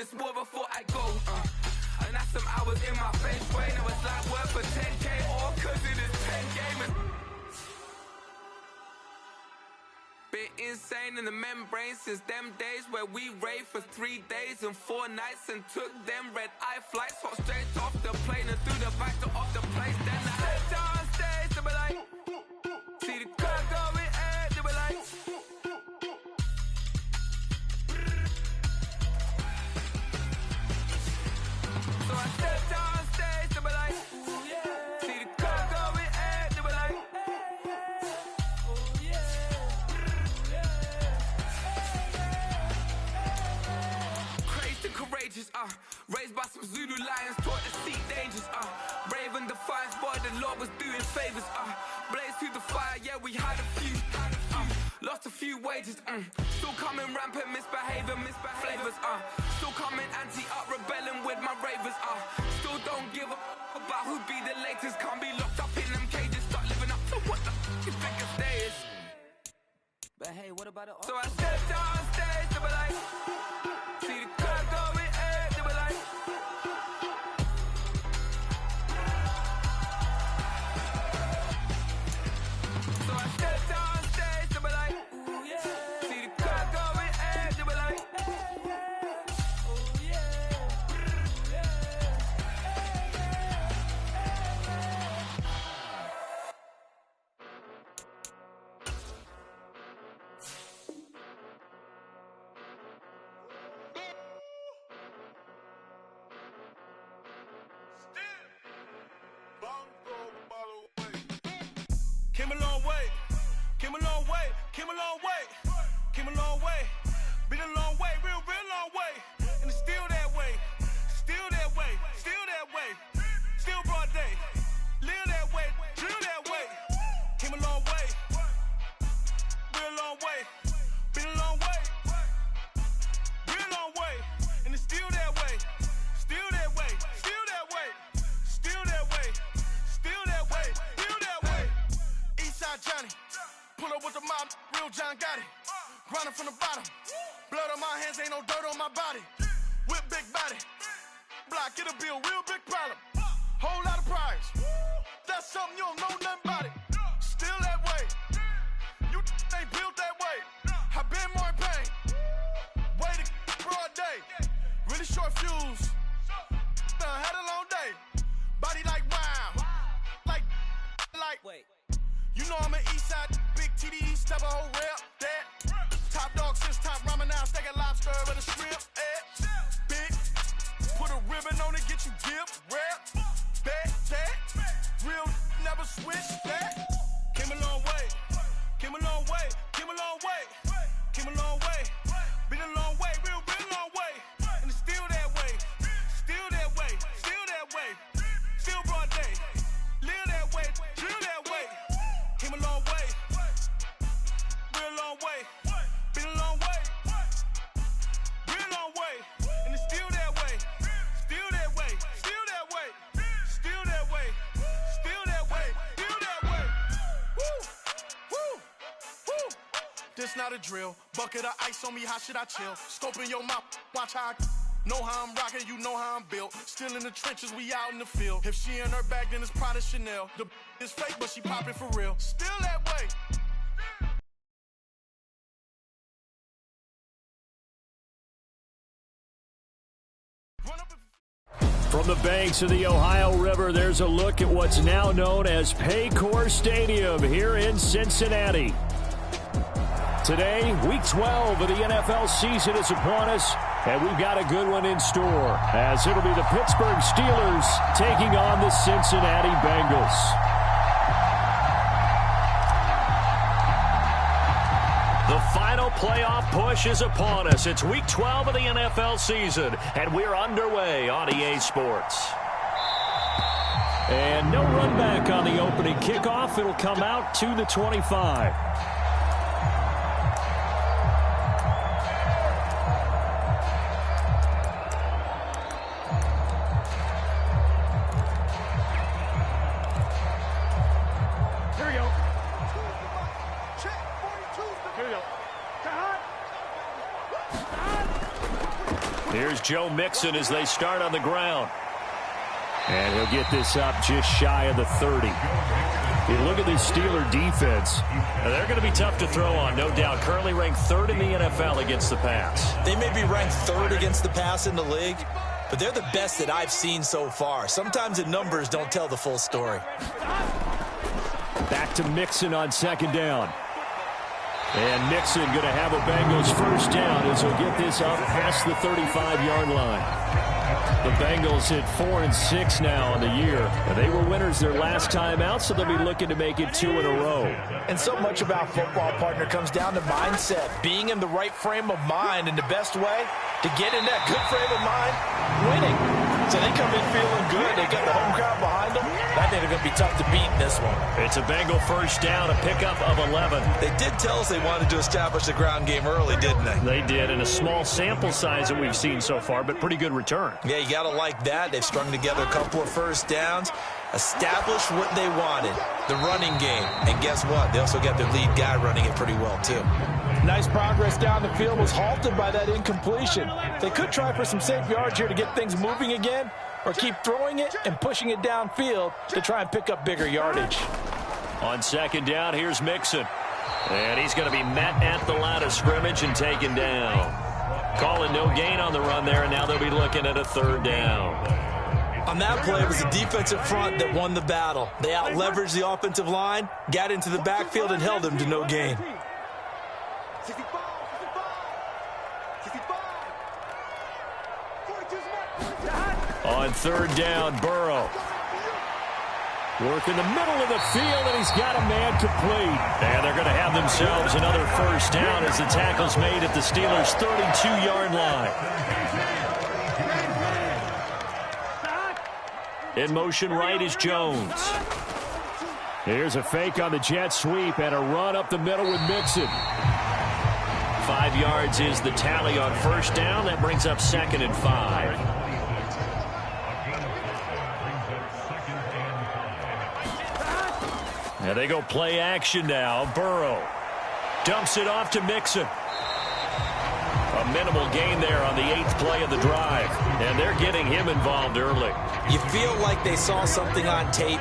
this war before I go. And that's some hours in my bench way. Now it's like work for 10K or cause it is 10 gaming. Been insane in the membrane since them days where we raved for 3 days and 4 nights and took them red-eye flights. Hot straight off the plane and through the back door of the place. Then I head downstairs, they be like, see the crowd going air, they be like, so I step downstairs, they be like, ooh yeah, see the crowd going air, they be like, courageous, raised by some Zulu lions, taught to seek dangers, brave and defiant, boy, the Lord was doing favors, blaze through the fire, yeah, we had a few, lost a few wages, still coming rampant, misbehaving, flavors, still coming anti-up, rebelling with my ravers, still don't give a about who'd be the latest, can't be locked up in them cages, start living up to what the you think a day is. But hey, what about it? So I step downstairs, they be like, see the crowd going air, they be like, so I step downstairs, they be like, ooh yeah, see the crowd going air, they be like, oh yeah, Came a long way, came a long way, came a long way, came a long way, been a long way, real long way, and it's still that way, still that way, still that way, still broad day, live that way, drill that way, came a long way, real long way, been a long way, real long way, and it's still that way, still that way, still that way, still that way, still that way, still that way. Eastside Johnny, pull up with the mob, real John Gotti, grinding from the bottom, blood on my hands, ain't no dirt on my body, whip big body, block, get a bill, real big problem, whole lot of prize, that's something you don't know nothing about it, still that way, you ain't built that way, I been more in pain, way to broad day, really short fuse, had a long day, body like wow, like, wait. You know I'm an Eastside, big TDE, step a whole rep, that. Top dog since top ramen now, steak and lobster with a shrimp, big. Put a ribbon on it, get you dip, rep, that. Real, never switch, that. Came a long way, came a long way, came a long way, came a long way. Been a long way, real long way. And it's still that way, still that way, still that way. Still broad day, live that way, drill that way. Came a long way, real long way, been a long way, real long way, and it's still that way, still that way, still that way, still that way, still that way, still that way. Woo, woo, woo. This not a drill, bucket of ice on me, how should I chill? Scope in your mouth, watch how I know how I'm rocking, you know how I'm built. Still in the trenches, we out in the field. If she in her bag, then it's Prada Chanel. The is fake, but she poppin' for real. Still that way. From the banks of the Ohio River, there's a look at what's now known as Paycor Stadium here in Cincinnati. Today, Week 12 of the NFL season is upon us, and we've got a good one in store, as it'll be the Pittsburgh Steelers taking on the Cincinnati Bengals. The final playoff push is upon us. It's Week 12 of the NFL season, and we're underway on EA Sports. And no run back on the opening kickoff. It'll come out to the 25. Here's Joe Mixon as they start on the ground. And he'll get this up just shy of the 30. You look at this Steeler defense. They're going to be tough to throw on, no doubt. Currently ranked 3rd in the NFL against the pass. They may be ranked 3rd against the pass in the league, but they're the best that I've seen so far. Sometimes the numbers don't tell the full story. Back to Mixon on 2nd down. And Mixon going to have a Bengals first down as he'll get this up past the 35-yard line. The Bengals at 4-6 now on the year. And they were winners their last time out, so they'll be looking to make it 2 in a row. And so much about football, partner, comes down to mindset. Being in the right frame of mind, and the best way to get in that good frame of mind, winning. So they come in feeling good. They got the home crowd behind them. I think they're going to be tough to beat in this one. It's a Bengal first down, a pickup of 11. They did tell us they wanted to establish the ground game early, didn't they? They did, in a small sample size that we've seen so far, but pretty good return. Yeah, you got to like that. They've strung together a couple of first downs, established what they wanted, the running game. And guess what? They also got their lead guy running it pretty well, too. Nice progress down the field was halted by that incompletion. They could try for some safe yards here to get things moving again, or keep throwing it and pushing it downfield to try and pick up bigger yardage. On 2nd down, here's Mixon. And he's going to be met at the line of scrimmage and taken down. Calling no gain on the run there, and now they'll be looking at a 3rd down. On that play, it was the defensive front that won the battle. They out-leveraged the offensive line, got into the backfield, and held them to no gain. On 3rd down, Burrow. Work in the middle of the field, and he's got a man complete. And they're going to have themselves another first down as the tackle's made at the Steelers' 32-yard line. In motion right is Jones. Here's a fake on the jet sweep and a run up the middle with Mixon. 5 yards is the tally on first down. That brings up 2nd and 5. And they go play action now. Burrow dumps it off to Mixon. A minimal gain there on the 8th play of the drive. And they're getting him involved early. You feel like they saw something on tape,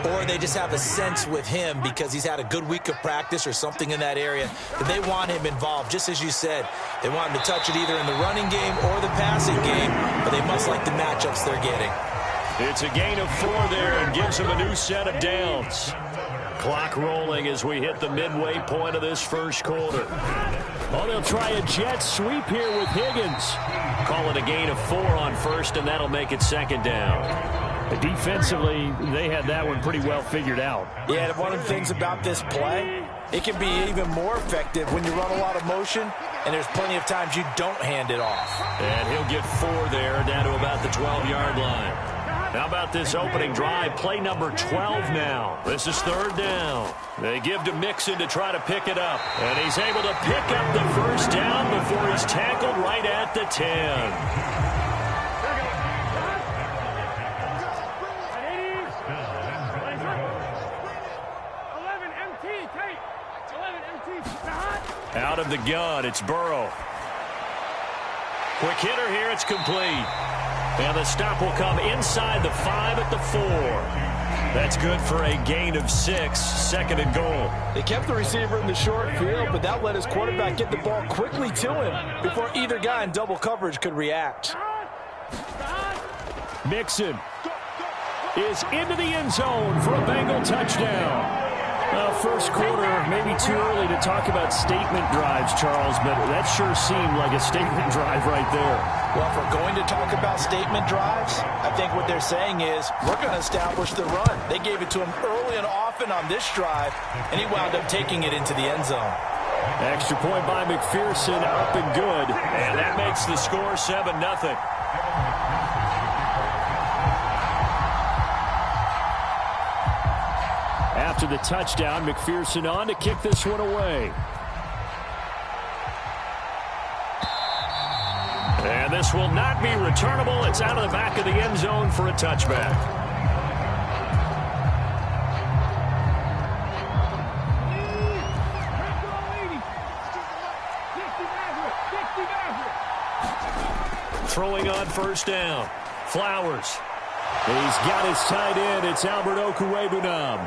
or they just have a sense with him because he's had a good week of practice or something in that area that they want him involved. Just as you said, they want him to touch it either in the running game or the passing game, but they must like the matchups they're getting. It's a gain of 4 there and gives them a new set of downs. Clock rolling as we hit the midway point of this first quarter. Oh, they'll try a jet sweep here with Higgins. Call it a gain of 4 on first, and that'll make it 2nd down. Defensively, they had that one pretty well figured out. Yeah, one of the things about this play, it can be even more effective when you run a lot of motion, and there's plenty of times you don't hand it off. And he'll get 4 there, down to about the 12-yard line. How about this opening drive? Play number 12 now. This is 3rd down. They give to Mixon to try to pick it up. And he's able to pick up the first down before he's tackled right at the 10. Out of the gun, it's Burrow. Quick hitter here, it's complete. And the stop will come inside the 5 at the 4. That's good for a gain of 6, 2nd and goal. They kept the receiver in the short field, but that let his quarterback get the ball quickly to him before either guy in double coverage could react. Mixon is into the end zone for a Bengal touchdown. First quarter, maybe too early to talk about statement drives, Charles, but that sure seemed like a statement drive right there. Well, if we're going to talk about statement drives, I think what they're saying is we're going to establish the run. They gave it to him early and often on this drive, and he wound up taking it into the end zone. Extra point by McPherson, up and good, and that makes the score 7-0. After the touchdown, McPherson on to kick this one away. And this will not be returnable. It's out of the back of the end zone for a touchback. throwing on first down. Flowers. He's got his tight end. It's Albert Okwuegbunam.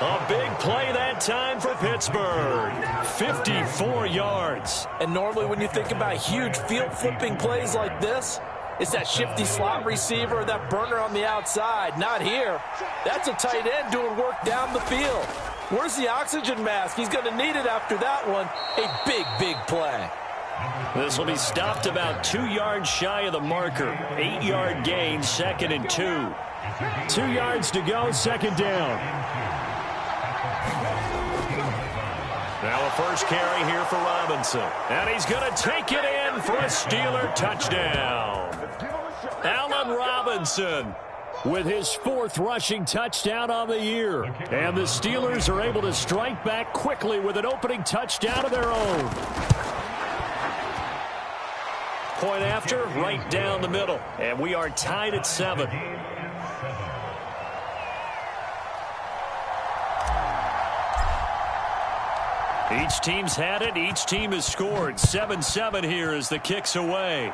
A big play that time for Pittsburgh. 54 yards. And normally when you think about huge field-flipping plays like this, it's that shifty slot receiver, that burner on the outside. Not here. That's a tight end doing work down the field. Where's the oxygen mask? He's going to need it after that one. A big, big play. This will be stopped about 2 yards shy of the marker. 8-yard gain, 2nd and 2. 2 yards to go, 2nd down. Now a first carry here for Robinson. And he's going to take it in for a Steeler touchdown. Allen Robinson with his 4th rushing touchdown on the year. And the Steelers are able to strike back quickly with an opening touchdown of their own. Point after, right down the middle. And we are tied at 7. Each team's had it. Each team has scored. 7-7 here as the kick's away.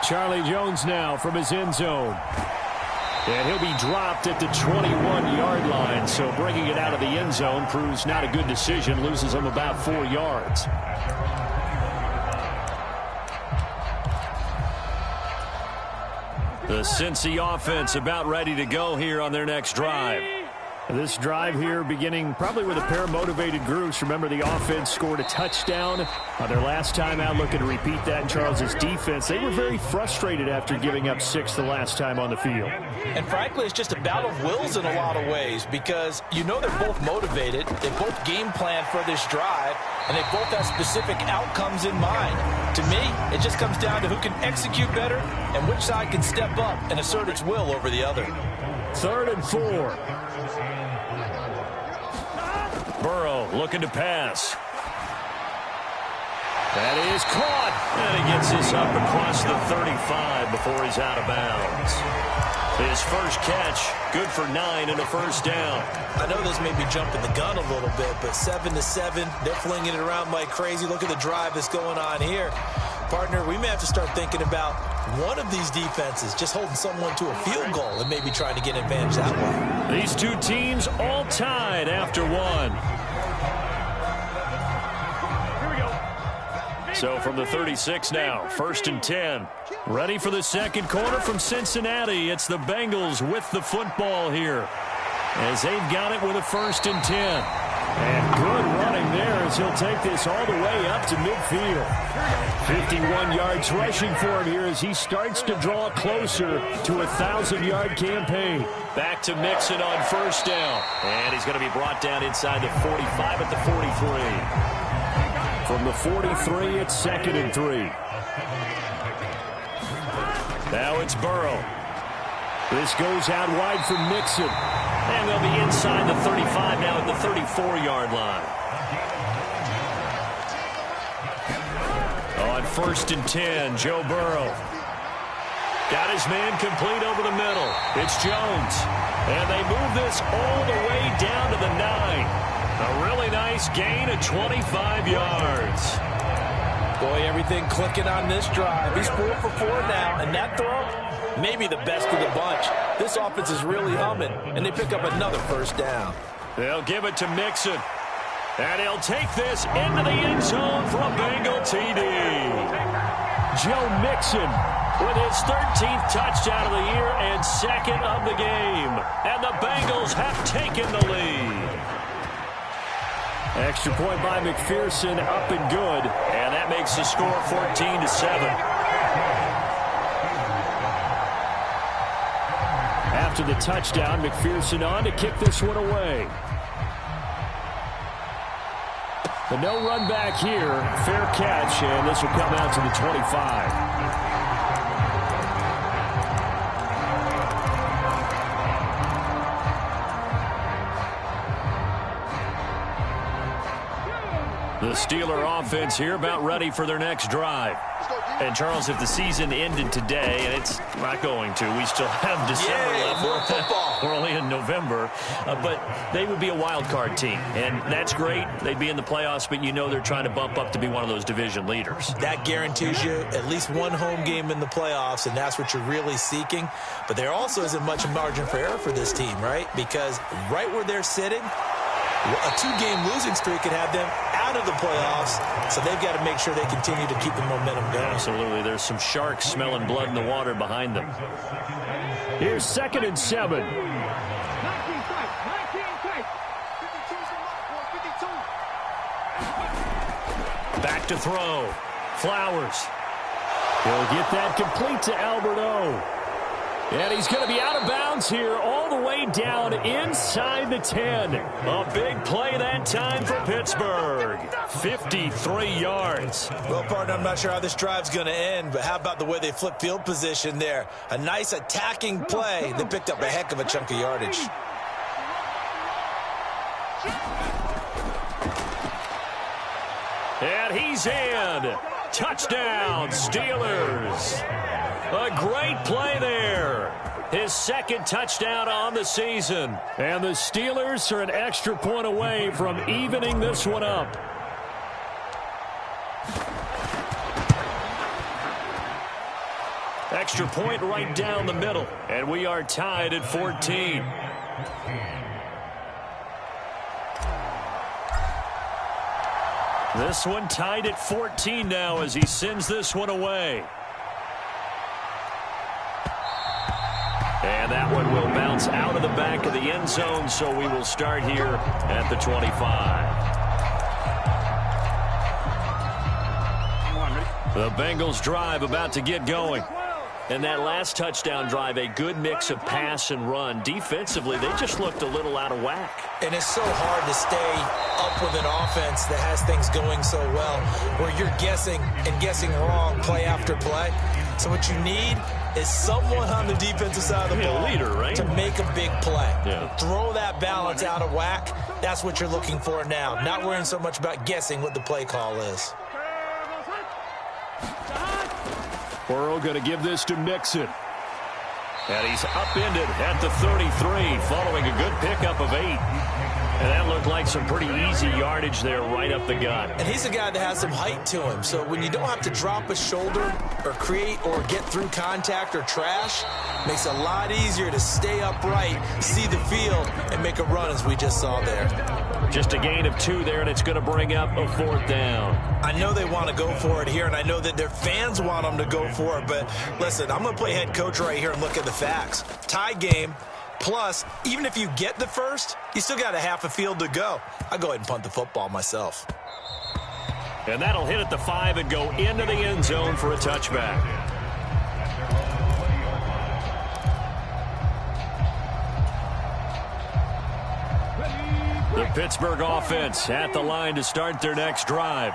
Charlie Jones now from his end zone. And he'll be dropped at the 21-yard line. So bringing it out of the end zone proves not a good decision. Loses him about 4 yards. The Cincy offense about ready to go here on their next drive. This drive here beginning probably with a pair of motivated groups. Remember, the offense scored a touchdown on their last time out. Looking to repeat that in Charles's defense. They were very frustrated after giving up 6 the last time on the field. And frankly, it's just a battle of wills in a lot of ways because you know they're both motivated. They both game plan for this drive, and they both have specific outcomes in mind. To me, it just comes down to who can execute better and which side can step up and assert its will over the other. 3rd and 4. Burrow looking to pass. That is caught. And he gets this up across the 35 before he's out of bounds. His first catch, good for 9 and a first down. I know this may be jumping the gun a little bit, but 7-7, they're flinging it around like crazy. Look at the drive that's going on here. Partner, we may have to start thinking about one of these defenses just holding someone to a field goal and maybe trying to get an advantage that way. These two teams all tied after 1. So from the 36 now, 1st and 10. Ready for the second quarter from Cincinnati. It's the Bengals with the football here as they've got it with a 1st and 10. And good running there as he'll take this all the way up to midfield. 51 yards rushing for him here as he starts to draw closer to a 1,000-yard campaign. Back to Mixon on first down. And he's going to be brought down inside the 45 at the 43. From the 43, it's 2nd and 3. Now it's Burrow. This goes out wide for Mixon. And they'll be inside the 35 now at the 34-yard line. On 1st and 10, Joe Burrow. Got his man complete over the middle. It's Jones. And they move this all the way down to the 9. A really nice gain of 25 yards. Boy, everything clicking on this drive. He's 4 for 4 now, and that throw, maybe the best of the bunch. This offense is really humming, and they pick up another first down. They'll give it to Mixon. And he'll take this into the end zone for a Bengal TD. Joe Mixon with his 13th touchdown of the year and 2nd of the game. And the Bengals have taken the lead. Extra point by McPherson, up and good. And that makes the score 14-7. After the touchdown, McPherson on to kick this one away. The no run back here, fair catch, and this will come out to the 25. The Steeler offense here about ready for their next drive. And, Charles, if the season ended today, and it's not going to, we still have December left. More football. We're only in November. But they would be a wild card team, and that's great. They'd be in the playoffs, but you know they're trying to bump up to be one of those division leaders. That guarantees you at least one home game in the playoffs, and that's what you're really seeking. But there also isn't much margin for error for this team, right? Because right where they're sitting, a two-game losing streak could have them out of the playoffs, so they've got to make sure they continue to keep the momentum going. Absolutely. There's some sharks smelling blood in the water behind them. Here's 2nd and 7. Back to throw. Flowers. He'll get that complete to Alberto. And he's going to be out of bounds here all the way down inside the 10. A big play that time for Pittsburgh. 53 yards. Well, partner, I'm not sure how this drive's going to end, but how about the way they flip field position there? A nice attacking play. They picked up a heck of a chunk of yardage. And he's in. Touchdown, Steelers. A great play there. His 2nd touchdown on the season. And the Steelers are an extra point away from evening this one up. Extra point right down the middle. And we are tied at 14. This one tied at 14 now as he sends this one away. And that one will bounce out of the back of the end zone, so we will start here at the 25. The Bengals drive about to get going. And that last touchdown drive, a good mix of pass and run. Defensively, they just looked a little out of whack. And it's so hard to stay up with an offense that has things going so well, where you're guessing and guessing wrong play after play. So what you need is someone on the defensive side of the ball leader, right? to make a big play. Yeah. Throw that balance out of whack. That's what you're looking for now. Not worrying so much about guessing what the play call is. Burrow going to give this to Mixon. And he's upended at the 33 following a good pickup of 8. And that looked like some pretty easy yardage there right up the gut. And he's a guy that has some height to him. So when you don't have to drop a shoulder or create or get through contact or trash, makes it a lot easier to stay upright, see the field, and make a run as we just saw there. Just a gain of 2 there, and it's going to bring up a 4th down. I know they want to go for it here, and I know that their fans want them to go for it. But listen, I'm going to play head coach right here and look at the facts. Tie game. Plus, even if you get the first, you still got a half a field to go. I'll go ahead and punt the football myself. And that'll hit at the 5 and go into the end zone for a touchback. The Pittsburgh offense at the line to start their next drive.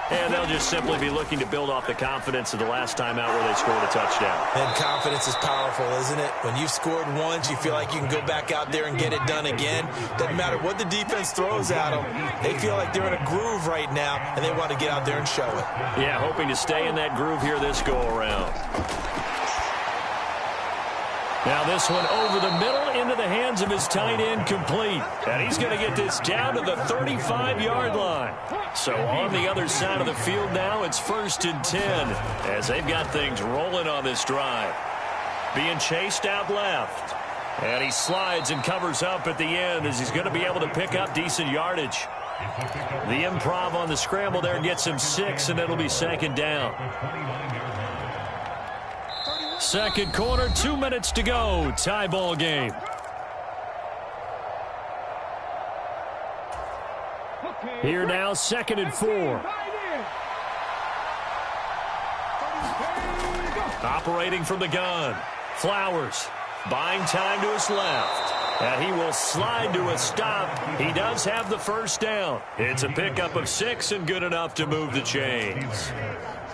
And they'll just simply be looking to build off the confidence of the last time out where they scored a touchdown. And confidence is powerful, isn't it? When you've scored once, you feel like you can go back out there and get it done again. Doesn't matter what the defense throws at them. They feel like they're in a groove right now, and they want to get out there and show it. Yeah, hoping to stay in that groove here this go-around. Now this one over the middle into the hands of his tight end, complete. And he's going to get this down to the 35-yard line. So on the other side of the field now, it's 1st and 10 as they've got things rolling on this drive. Being chased out left. And he slides and covers up at the end as he's going to be able to pick up decent yardage. The improv on the scramble there gets him 6, and it'll be 2nd down. Second quarter, 2 minutes to go. Tie ball game. Here now, 2nd and 4. Operating from the gun. Flowers buying time to his left. And he will slide to a stop. He does have the 1st down. It's a pickup of 6 and good enough to move the chains.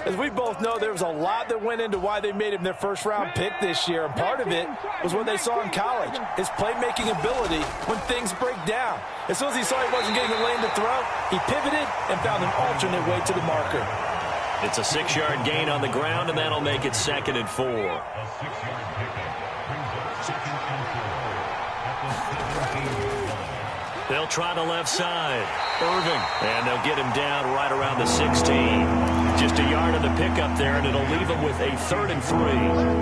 As we both know, there was a lot that went into why they made him their first-round pick this year, and part of it was what they saw in college, his playmaking ability when things break down. As soon as he saw he wasn't getting a lane to throw, he pivoted and found an alternate way to the marker. It's a 6-yard gain on the ground, and that'll make it 2nd and 4. They'll try the left side. Irving. And they'll get him down right around the 16. Just a yard of the pickup there, and it'll leave him with a 3rd and 3.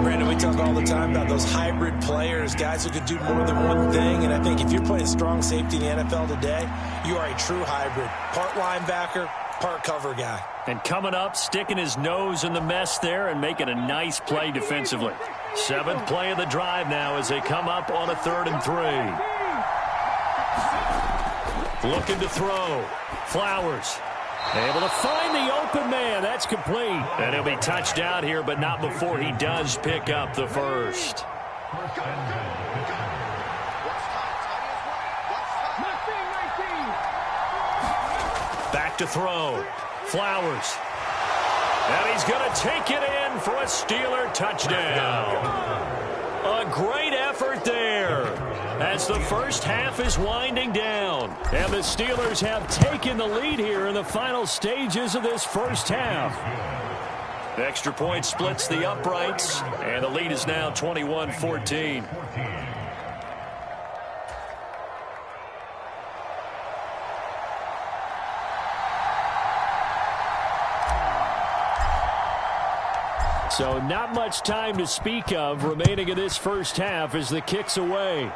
Brandon, we talk all the time about those hybrid players, guys who can do more than one thing. And I think if you're playing strong safety in the NFL today, you are a true hybrid. Part linebacker, part cover guy. And coming up, sticking his nose in the mess there and making a nice play defensively. 7th play of the drive now as they come up on a 3rd and 3. Looking to throw. Flowers. Able to find the open man. That's complete. And he'll be touched out here, but not before he does pick up the first. Back to throw. Flowers. And he's going to take it in for a Steeler touchdown. A great effort there as the first half is winding down. And the Steelers have taken the lead here in the final stages of this first half. The extra point splits the uprights, and the lead is now 21-14. So not much time to speak of remaining in this first half as the kick's away.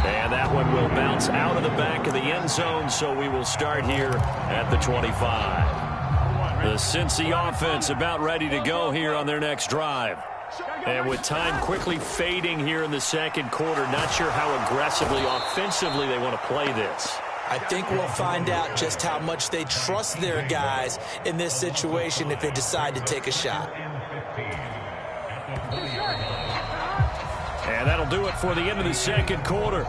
And that one will bounce out of the back of the end zone, so we will start here at the 25. The Cincy offense about ready to go here on their next drive. And with time quickly fading here in the second quarter, not sure how aggressively, offensively they want to play this. I think we'll find out just how much they trust their guys in this situation if they decide to take a shot. And that'll do it for the end of the second quarter.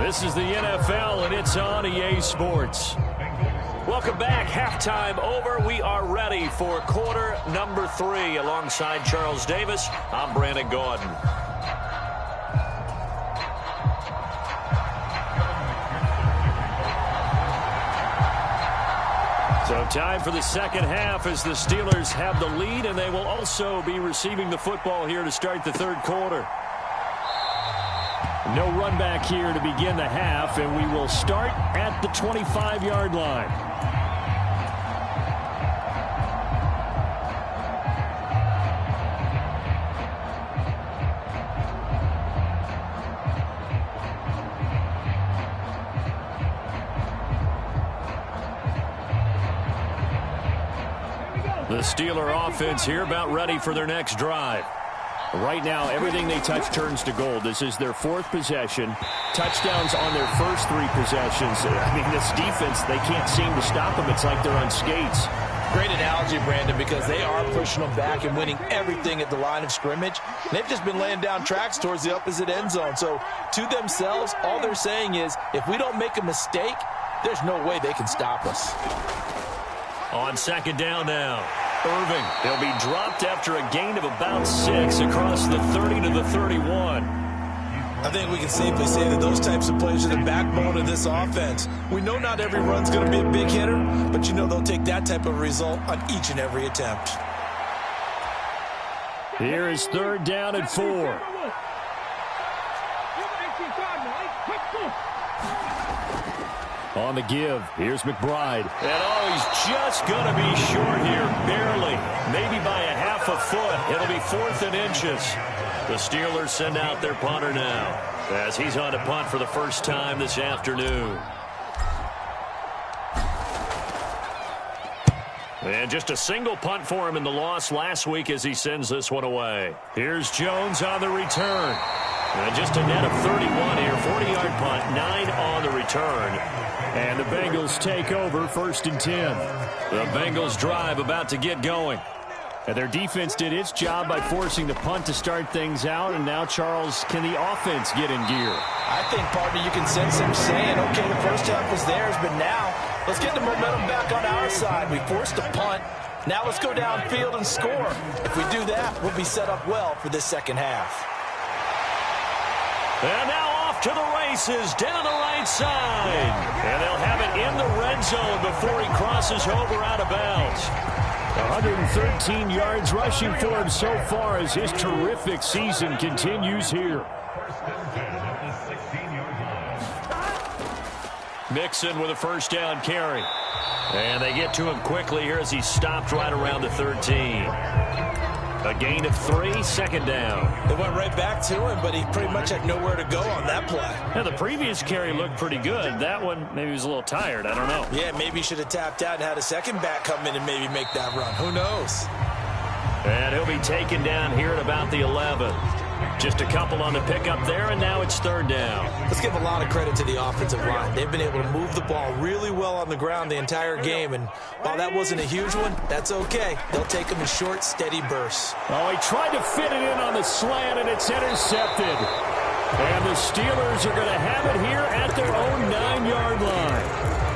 This is the NFL, and it's on EA Sports. Welcome back. Halftime over. We are ready for quarter number 3. Alongside Charles Davis, I'm Brandon Gaudin. So time for the second half as the Steelers have the lead, and they will also be receiving the football here to start the third quarter. No run back here to begin the half, and we will start at the 25-yard line. The Steeler offense here about ready for their next drive. Right now, everything they touch turns to gold. This is their 4th possession. Touchdowns on their first 3 possessions. I mean, this defense, they can't seem to stop them. It's like they're on skates. Great analogy, Brandon, because they are pushing them back and winning everything at the line of scrimmage. They've just been laying down tracks towards the opposite end zone. So to themselves, all they're saying is, if we don't make a mistake, there's no way they can stop us. On second down now. Irving. They'll be dropped after a gain of about 6 across the 30 to the 31. I think we can safely say that those types of plays are the backbone of this offense. We know not every run's going to be a big hitter, but you know they'll take that type of result on each and every attempt. Here is 3rd down and 4. On the give, here's McBride. And he's just going to be short here, barely. Maybe by a half a foot. It'll be 4th and inches. The Steelers send out their punter now as he's on to punt for the first time this afternoon. And just a single punt for him in the loss last week as he sends this one away. Here's Jones on the return. And just a net of 31 here, 40-yard punt, 9 on the return. And the Bengals take over 1st and 10. The Bengals drive about to get going. And their defense did its job by forcing the punt to start things out. And now, Charles, can the offense get in gear? I think, partner, you can sense him saying, okay, the first half was theirs, but now Let's get the momentum back on our side. We forced a punt. Now let's go downfield and score. If we do that, we'll be set up well for this second half. And now off to the races down the right side. And they'll have it in the red zone before he crosses over out of bounds. 113 yards rushing for him so far as his terrific season continues here. Mixon with a first down carry. And they get to him quickly here as he stopped right around the 13. A gain of 3, second down. They went right back to him, but he pretty much had nowhere to go on that play. Yeah, the previous carry looked pretty good. That one, maybe he was a little tired. I don't know. Yeah, maybe he should have tapped out and had a second back come in and maybe make that run. Who knows? And he'll be taken down here at about the 11. Just a couple on the pickup there, and now it's third down. Let's give a lot of credit to the offensive line. They've been able to move the ball really well on the ground the entire game, and while that wasn't a huge one, that's okay. They'll take them in short, steady bursts. Oh, he tried to fit it in on the slant, and it's intercepted. And the Steelers are going to have it here at their own 9-yard line.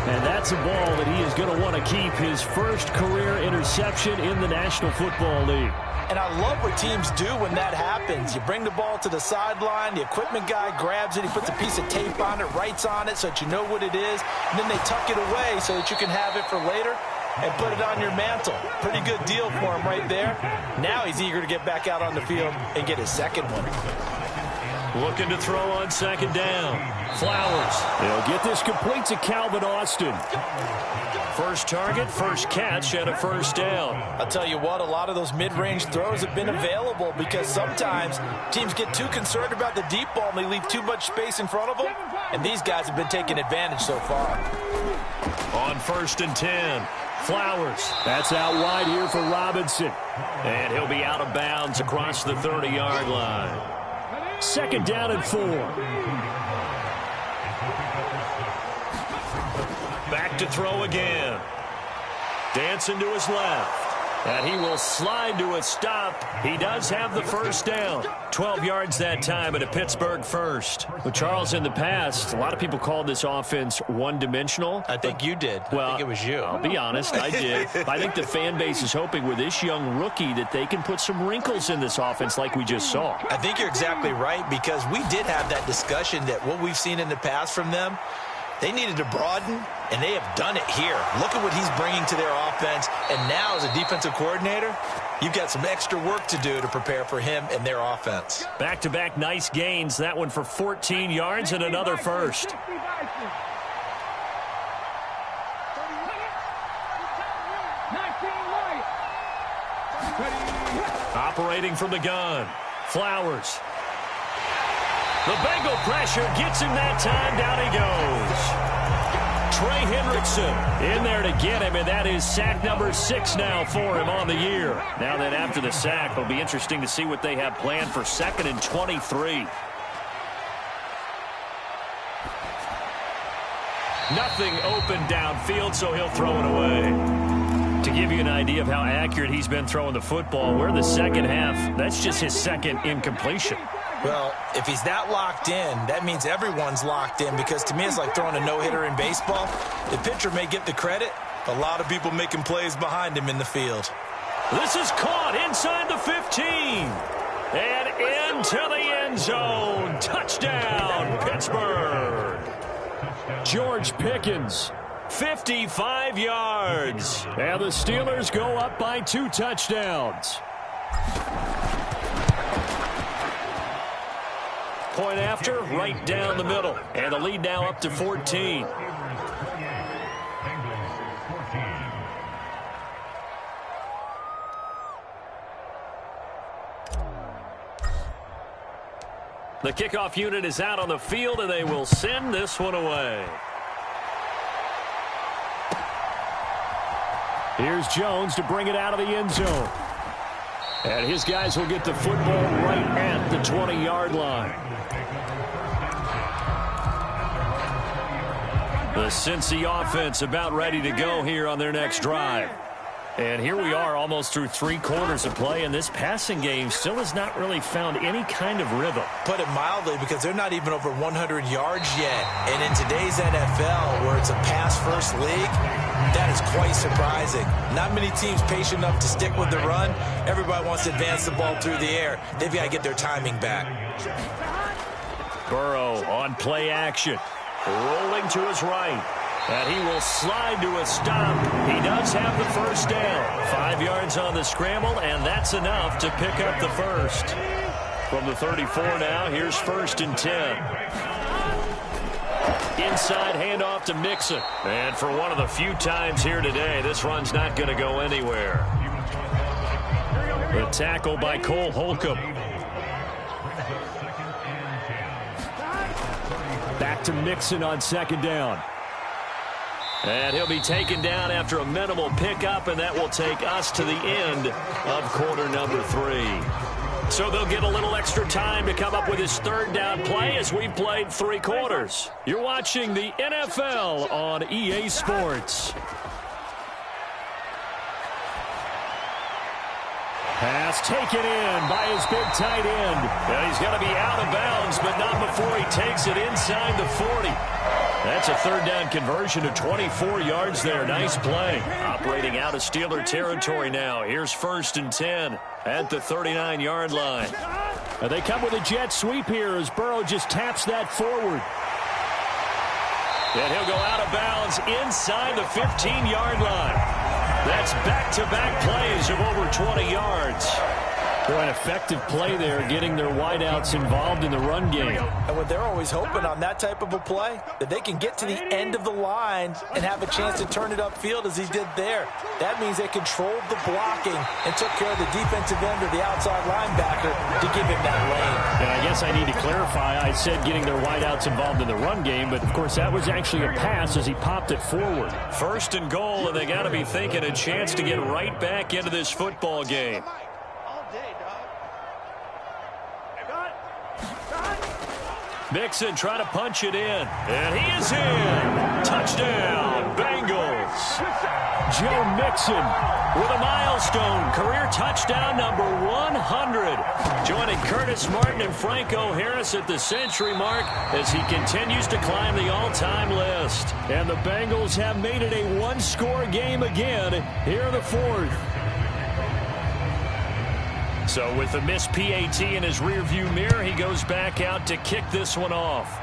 And that's a ball that he is going to want to keep, his first career interception in the National Football League. And I love what teams do when that happens. You bring the ball to the sideline, the equipment guy grabs it, he puts a piece of tape on it, writes on it so that you know what it is, and then they tuck it away so that you can have it for later and put it on your mantle. Pretty good deal for him right there. Now he's eager to get back out on the field and get his second one. Looking to throw on second down. Flowers. They'll get this complete to Calvin Austin. First target, first catch, and a first down. I'll tell you what, a lot of those mid-range throws have been available because sometimes teams get too concerned about the deep ball and they leave too much space in front of them, and these guys have been taking advantage so far. On first and 10, Flowers. That's out wide here for Robinson. And he'll be out of bounds across the 30-yard line. Second down and 4. Back to throw again. Dancing to his left. And he will slide to a stop. He does have the first down. 12 yards that time at a Pittsburgh first. Well, Charles, in the past, a lot of people called this offense one-dimensional. I think you did. Well, I think it was you. I'll be honest, I did. I think the fan base is hoping with this young rookie that they can put some wrinkles in this offense like we just saw. I think you're exactly right because we did have that discussion that what we've seen in the past from them, they needed to broaden, and they have done it here. Look at what he's bringing to their offense, and now as a defensive coordinator, you've got some extra work to do to prepare for him and their offense. Back-to-back nice gains, that one for 14 yards and another first. Operating from the gun, Flowers. The Bengal pressure gets him that time. Down he goes. Trey Hendrickson in there to get him, and that is sack number 6 now for him on the year. Now then, after the sack, it'll be interesting to see what they have planned for 2nd and 23. Nothing open downfield, so he'll throw it away. To give you an idea of how accurate he's been throwing the football, we're in the second half. That's just his second incompletion. Well, if he's that locked in, that means everyone's locked in because to me it's like throwing a no-hitter in baseball. The pitcher may get the credit, a lot of people making plays behind him in the field. This is caught inside the 15 and into the end zone. Touchdown, Pittsburgh. George Pickens. 55 yards. And the Steelers go up by 2 touchdowns. Point after, right down the middle. And the lead now up to 14. The kickoff unit is out on the field, and they will send this one away. Here's Jones to bring it out of the end zone. And his guys will get the football right at the 20-yard line. The Cincy offense about ready to go here on their next drive. And here we are almost through 3 quarters of play, and this passing game still has not really found any kind of rhythm. Put it mildly, because they're not even over 100 yards yet. And in today's NFL, where it's a pass-first league, that is quite surprising. Not many teams patient enough to stick with the run. Everybody wants to advance the ball through the air. They've got to get their timing back. Burrow on play action. Rolling to his right. And he will slide to a stop. He does have the first down. 5 yards on the scramble, and that's enough to pick up the first. From the 34 now, here's 1st and 10. Inside handoff to Mixon. And for one of the few times here today, this run's not going to go anywhere. The tackle by Cole Holcomb. Back to Mixon on 2nd down. And he'll be taken down after a minimal pickup, and that will take us to the end of quarter number 3. So they'll get a little extra time to come up with his 3rd down play as we've played 3 quarters. You're watching the NFL on EA Sports. Pass taken in by his big tight end. And he's going to be out of bounds, but not before he takes it inside the 40. That's a 3rd down conversion to 24 yards there. Nice play. Operating out of Steeler territory now. Here's 1st and 10 at the 39-yard line. And they come with a jet sweep here as Burrow just taps that forward. And he'll go out of bounds inside the 15-yard line. That's back-to-back plays of over 20 yards. Boy, an effective play there, getting their wideouts involved in the run game. And what they're always hoping on that type of a play, that they can get to the end of the line and have a chance to turn it upfield as he did there. That means they controlled the blocking and took care of the defensive end or the outside linebacker to give him that lane. And I guess I need to clarify, I said getting their wideouts involved in the run game, but of course that was actually a pass as he popped it forward. 1st and goal, and they got to be thinking a chance to get right back into this football game. Mixon trying to punch it in. And he is in. Touchdown, Bengals. Joe Mixon with a milestone career touchdown number 100. Joining Curtis Martin and Franco Harris at the century mark as he continues to climb the all-time list. And the Bengals have made it a 1-score game again here in the 4th. So with the missed PAT in his rearview mirror, he goes back out to kick this one off.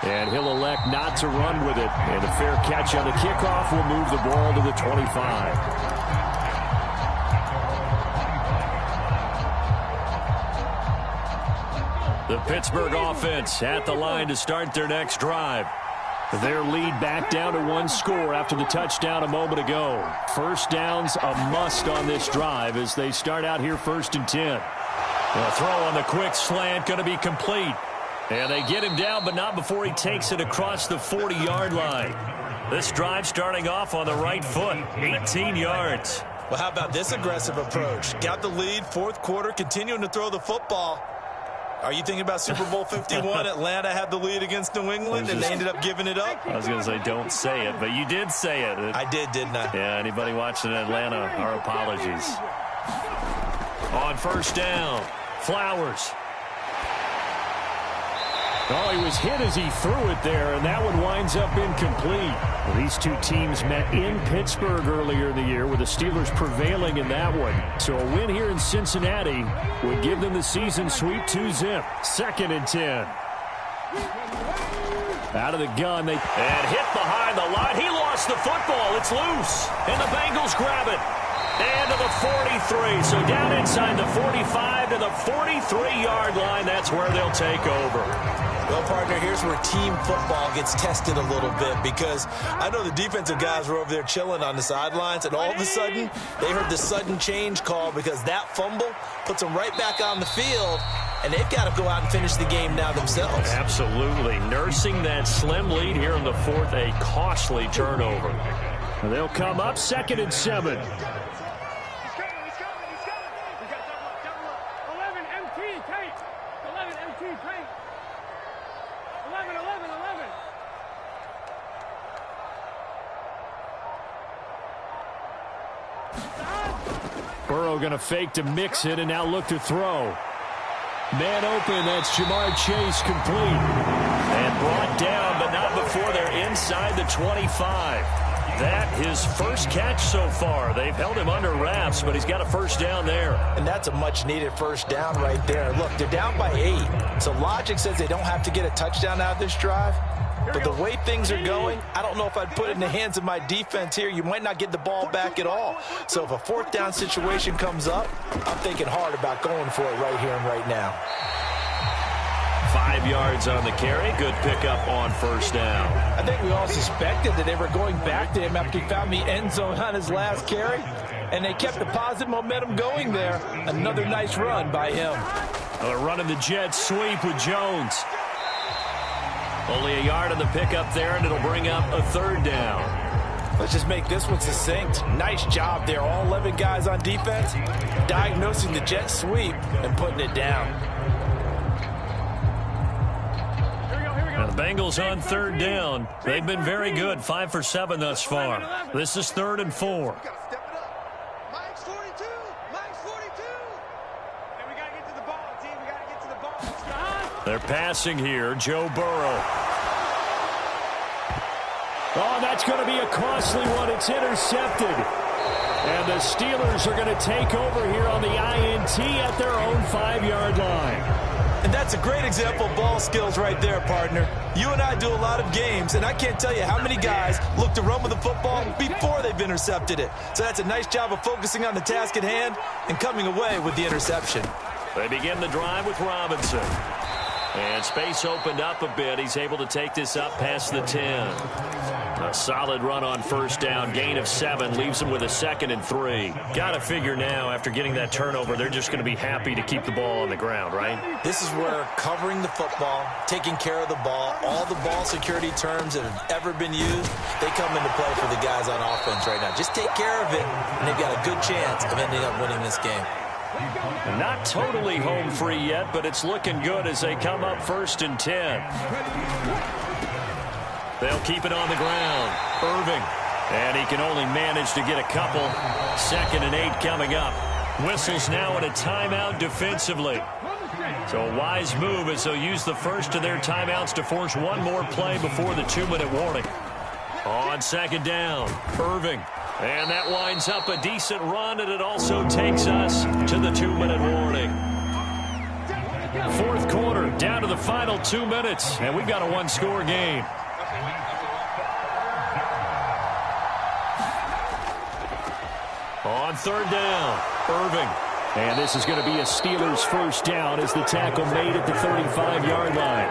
And he'll elect not to run with it. And a fair catch on the kickoff will move the ball to the 25. The Pittsburgh offense at the line to start their next drive. Their lead back down to 1 score after the touchdown a moment ago. 1st down's a must on this drive as they start out here 1st and 10. The throw on the quick slant going to be complete. And they get him down, but not before he takes it across the 40-yard line. This drive starting off on the right foot, 18 yards. Well, how about this aggressive approach? Got the lead, 4th quarter, continuing to throw the football. Are you thinking about Super Bowl 51? Atlanta had the lead against New England, and they ended up giving it up? I was going to say, don't say it, but you did say it. I did, didn't I? Yeah, anybody watching Atlanta, our apologies. On 1st down, Flowers. Oh, he was hit as he threw it there, and that one winds up incomplete. Well, these two teams met in Pittsburgh earlier in the year with the Steelers prevailing in that one. So a win here in Cincinnati would give them the season sweep 2-zip. 2nd and 10. Out of the gun. And hit behind the line. He lost the football. It's loose. And the Bengals grab it. And to the 43. So down inside the 45 to the 43-yard line. That's where they'll take over. Well, partner, here's where team football gets tested a little bit, because I know the defensive guys were over there chilling on the sidelines, and all of a sudden they heard the sudden change call because that fumble puts them right back on the field, and they've got to go out and finish the game now themselves. Absolutely. Nursing that slim lead here in the 4th, a costly turnover. They'll come up 2nd and 7. Burrow going to fake to mix it and now look to throw. Man open, that's Jamar Chase, complete. And brought down, but not before they're inside the 25. That his first catch so far. They've held him under wraps, but he's got a first down there. And that's a much-needed first down right there. Look, they're down by 8. So logic says they don't have to get a touchdown out of this drive. But the way things are going, I don't know if I'd put it in the hands of my defense here. You might not get the ball back at all. So if a fourth down situation comes up, I'm thinking hard about going for it right here and right now. 5 yards on the carry. Good pickup on first down. I think we all suspected that they were going back to him after he found the end zone on his last carry. And they kept the positive momentum going there. Another nice run by him. They're running the jet sweep with Jones. Only a yard on the pickup there, and it'll bring up a third down. Let's just make this one succinct. Nice job there. All 11 guys on defense diagnosing the jet sweep and putting it down. Now the Bengals on third down. They've been very good, 5 for 7 thus far. This is 3rd and 4. They're passing here. Joe Burrow. Oh, that's going to be a costly one. It's intercepted. And the Steelers are going to take over here on the INT at their own 5-yard line. And that's a great example of ball skills right there, partner. You and I do a lot of games, and I can't tell you how many guys look to run with the football before they've intercepted it. So that's a nice job of focusing on the task at hand and coming away with the interception. They begin the drive with Robinson. And space opened up a bit. He's able to take this up past the 10. A solid run on first down. Gain of 7 leaves him with a 2nd and 3. Got to figure now, after getting that turnover, they're just going to be happy to keep the ball on the ground, right? This is where covering the football, taking care of the ball, all the ball security terms that have ever been used, they come into play for the guys on offense right now. Just take care of it, and they've got a good chance of ending up winning this game. Not totally home free yet, but it's looking good as they come up 1st and 10. They'll keep it on the ground. Irving. And he can only manage to get a couple. 2nd and 8 coming up. Whistles now in a timeout defensively. So a wise move as they'll use the first of their timeouts to force one more play before the 2-minute warning. On 2nd down, Irving. And that winds up a decent run, and it also takes us to the 2-minute warning. 4th quarter, down to the final 2 minutes, and we've got a 1-score game. On 3rd down, Irving. And this is going to be a Steelers first down as the tackle made at the 35-yard line.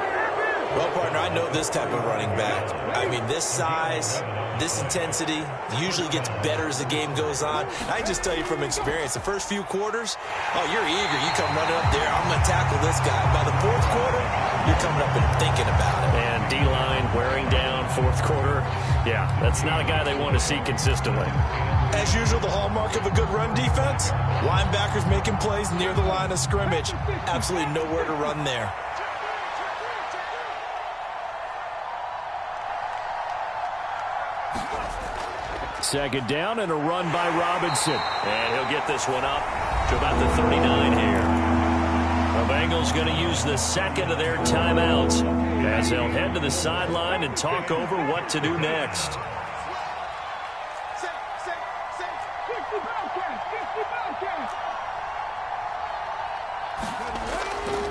Well, partner, I know this type of running back. I mean, this size, this intensity usually gets better as the game goes on. I can just tell you from experience, the first few quarters, oh, you're eager. You come running up there, I'm going to tackle this guy. By the 4th quarter, you're coming up and thinking about it. And D-line wearing down 4th quarter. Yeah, that's not a guy they want to see consistently. As usual, the hallmark of a good run defense, linebackers making plays near the line of scrimmage. Absolutely nowhere to run there. Second down and a run by Robinson. And he'll get this one up to about the 39 here. The Bengals going to use the 2nd of their timeouts as they'll head to the sideline and talk over what to do next.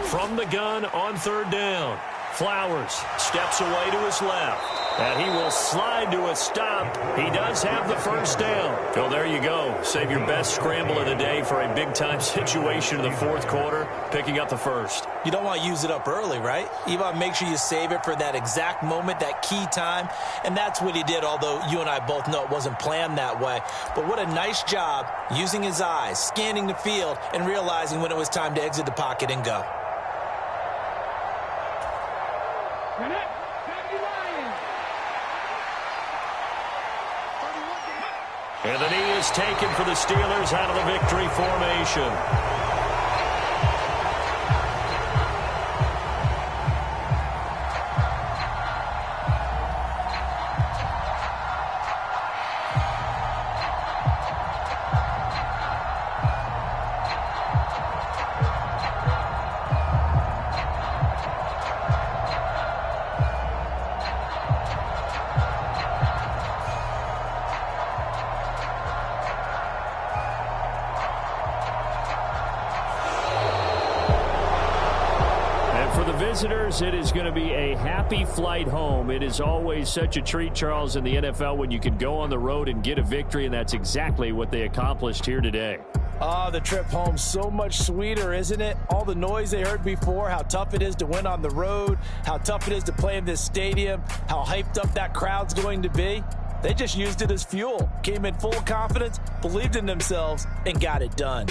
From the gun on 3rd down, Flowers steps away to his left. And he will slide to a stop. He does have the first down. Well, there you go. Save your best scramble of the day for a big-time situation in the 4th quarter, picking up the first. You don't want to use it up early, right? You want to make sure you save it for that exact moment, that key time. And that's what he did, although you and I both know it wasn't planned that way. But what a nice job using his eyes, scanning the field, and realizing when it was time to exit the pocket and go. And the knee is taken for the Steelers out of the victory formation. visitors, it is going to be a happy flight home. It is always such a treat, Charles, in the NFL when you can go on the road and get a victory, and that's exactly what they accomplished here today. The trip home so much sweeter, isn't it? All the noise they heard before, how tough it is to win on the road, how tough it is to play in this stadium, how hyped up that crowd's going to be. They just used it as fuel, came in full confidence, believed in themselves, and got it done.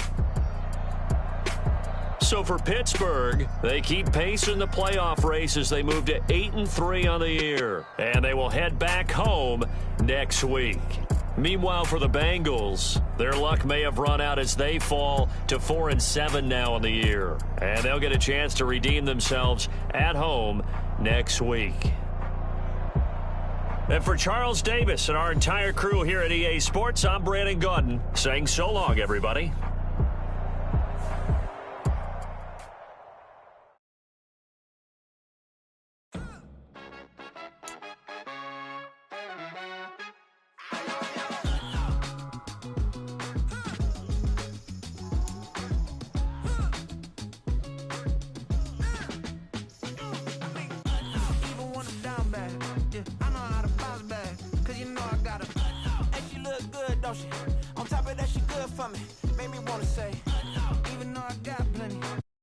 So for Pittsburgh, they keep pace in the playoff race as they move to 8-3 on the year. And they will head back home next week. Meanwhile, for the Bengals, their luck may have run out as they fall to 4-7 now on the year. And they'll get a chance to redeem themselves at home next week. And for Charles Davis and our entire crew here at EA Sports, I'm Brandon Gaudin saying so long, everybody. On top of that, she good for me. Made me wanna say